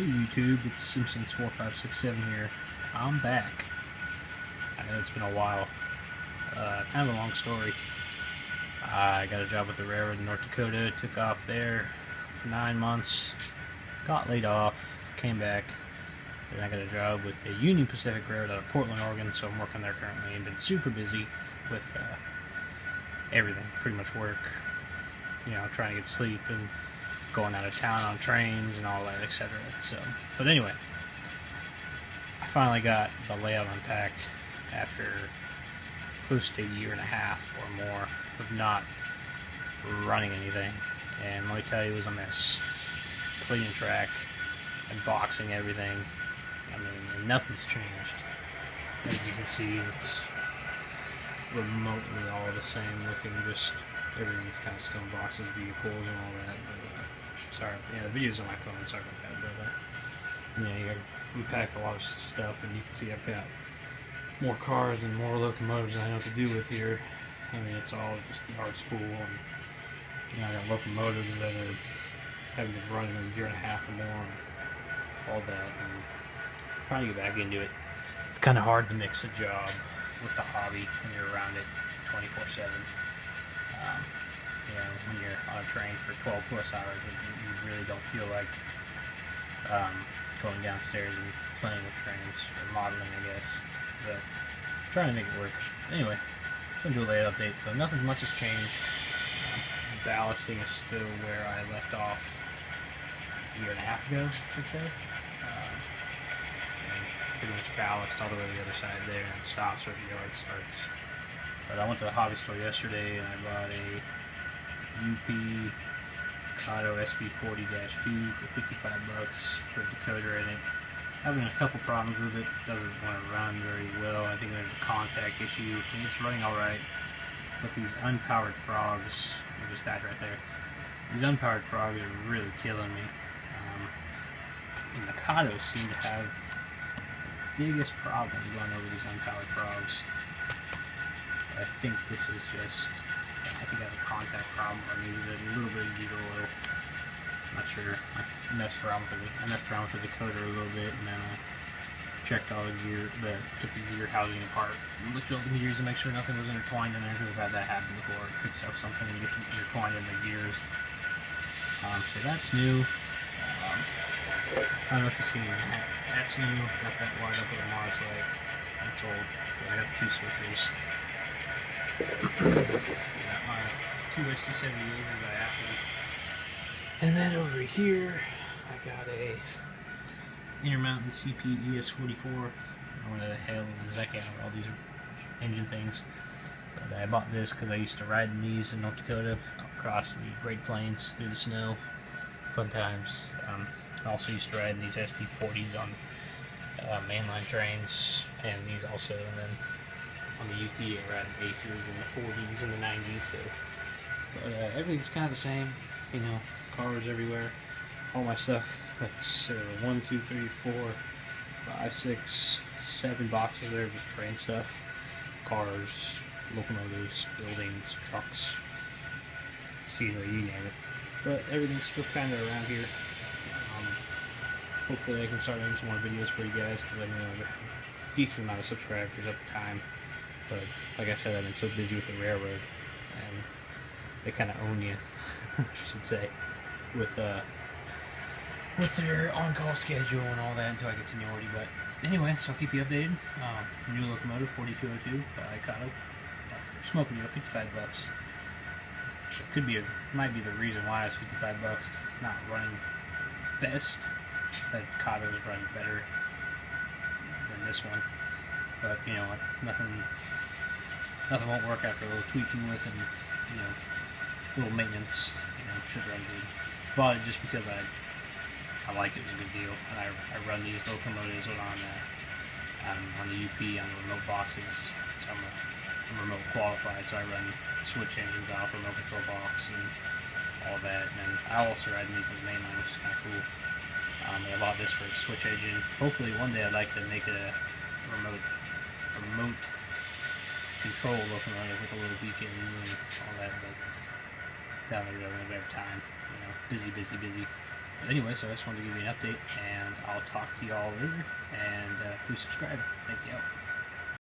Hey YouTube, it's Simpsons4567 here. I'm back. I know it's been a while. Kind of a long story. I got a job with the railroad in North Dakota, took off there for 9 months, got laid off, came back, and I got a job with the Union Pacific Railroad out of Portland, Oregon, so I'm working there currently and been super busy with everything, pretty much work, trying to get sleep and going out of town on trains and all that, etc. So, but anyway, I finally got the layout unpacked after close to a year and a half or more of not running anything. And let me tell you, it was a mess. Cleaning track and boxing everything. I mean, nothing's changed. As you can see, it's remotely all the same looking, just everything's kind of still in boxes, vehicles and all that. But, sorry, the video's on my phone, sorry about that. But we packed a lot of stuff, and you can see I've got more cars and more locomotives than I know what to do with here. I mean, it's all just the yard's full, and I got locomotives that are having been running a year and a half or more, and all that, and trying to get back into it. It's kind of hard to mix a job with the hobby when you're around it 24/7. When you're on a train for 12 plus hours, you really don't feel like going downstairs and playing with trains or modeling, I guess. But trying to make it work. Anyway, just going to do a layout update. So nothing much has changed. Ballasting is still where I left off a year and a half ago, I should say. Pretty much ballast all the way to the other side there, and it stops where the yard starts. But I went to the hobby store yesterday and I bought a UP Kato SD40-2 for 55 bucks for decoder in it. Having a couple problems with it, doesn't want to run very well. I think there's a contact issue. I mean, it's running alright, but these unpowered frogs, I just died right there. These unpowered frogs are really killing me. And the Katos seem to have the biggest problem going over these unpowered frogs. I think this is just, I think I have a contact problem, or needs a little bit of gear oil. I'm not sure. I messed around with the decoder a little bit, and then I checked all the gear, took the gear housing apart, and looked at all the gears to make sure nothing was intertwined in there, because I've had that happen before. It picks up something and gets intertwined in the gears. So that's new. I don't know if you've seen that. That's new. Got that wired up with a Mars light. That's old, but I got the 2 switchers. Got my 2 SD78s is my athlete. And then over here, I got a Intermountain CP ES44. I don't know where the hell is that guy all these engine things. But I bought this because I used to ride in these in North Dakota across the Great Plains through the snow. Fun times. I also used to ride in these SD40s on mainline trains, and these also, and then on the UP I ride in Aces in the 40s and the 90s. So, but everything's kind of the same, cars everywhere. All my stuff. That's 1, 2, 3, 4, 5, 6, 7 boxes there, just train stuff, cars, locomotives, buildings, trucks, scenery, you name it. But everything's still kind of around here. Hopefully I can start doing some more videos for you guys, because I know I have a decent amount of subscribers at the time. But like I said, I've been so busy with the railroad, and they kind of own you, I should say, with their on-call schedule and all that until I get seniority. But anyway, so I'll keep you updated. New locomotive 4202 by Kato. Smoking deal, 55 bucks. Might be the reason why it's 55 bucks, because it's not running best. That Kato's run better than this one. But you know what? Nothing won't work after a little tweaking with, and a little maintenance. Should run good. Bought it just because I liked it. It was a good deal, and I run these locomotives on the UP on the remote boxes. So I'm remote qualified, so I run switch engines off remote control box and all that. And then I also ride these in the mainline, which is kind of cool. I bought this for a switch engine. Hopefully one day I'd like to make it a remote control locomotive with the little beacons and all that, but down the road I don't have time. Busy. But anyway, so I just wanted to give you an update, and I'll talk to y'all later, and please subscribe. Thank you.